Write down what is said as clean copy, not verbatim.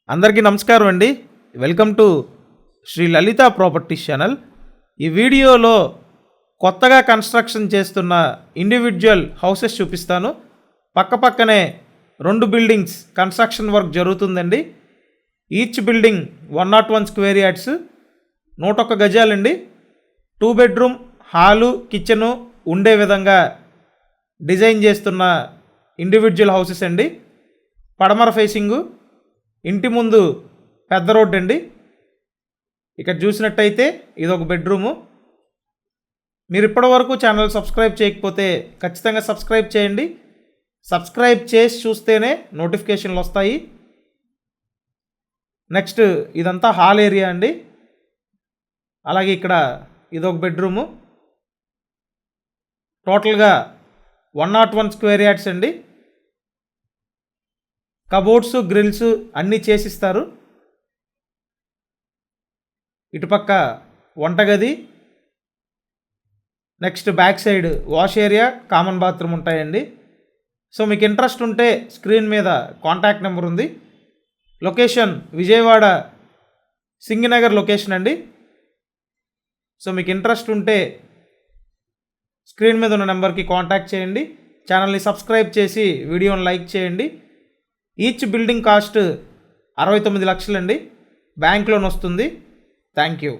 అందరికీ నమస్కారం అండి. Welcome to Shri Lalitha properties channel. ఈ వీడియోలో కొత్తగా కన్స్ట్రక్షన్ చేస్తున్న ఇండివిజువల్ హౌసెస్ చూపిస్తాను. పక్కపక్కనే 2 బిల్డింగ్స్ కన్స్ట్రక్షన్ వర్క్ జరుగుతుందండి. Each building 101 square yards, 101 గజాలండి. 2 bedroom hall kitchen ఉండే విధంగా డిజైన్ చేస్తున్న ఇండివిజువల్ హౌసెస్ అండి. పడమర ఫేసింగు, ఇంటి ముందు పెద్ద రోడ్ అండి. ఇక్కడ చూసినట్టయితే ఇదొక బెడ్రూము. మీరు ఇప్పటివరకు ఛానల్ సబ్స్క్రైబ్ చేయకపోతే ఖచ్చితంగా సబ్స్క్రైబ్ చేయండి. సబ్స్క్రైబ్ చేసి చూస్తేనే నోటిఫికేషన్లు వస్తాయి. నెక్స్ట్ ఇదంతా హాల్ ఏరియా అండి. అలాగే ఇక్కడ ఇదొక బెడ్రూము. టోటల్గా 101 స్క్వేర్ యార్డ్స్ అండి. కబోర్డ్స్ గ్రిల్స్ అన్నీ చేసిస్తారు. ఇటుపక్క వంటగది, next back side wash area, common bathroom ఉంటాయండి. సో మీకు ఇంట్రెస్ట్ ఉంటే స్క్రీన్ మీద కాంటాక్ట్ నెంబర్ ఉంది. లొకేషన్ విజయవాడ సింగినగర్ లొకేషన్ అండి. సో మీకు ఇంట్రెస్ట్ ఉంటే స్క్రీన్ మీద ఉన్న నెంబర్కి కాంటాక్ట్ చేయండి. ఛానల్ని సబ్స్క్రైబ్ చేసి వీడియోని లైక్ చేయండి. ఈచ్ బిల్డింగ్ కాస్ట్ 69 లక్షలండి. బ్యాంక్ లోన్ వస్తుంది. Thank you.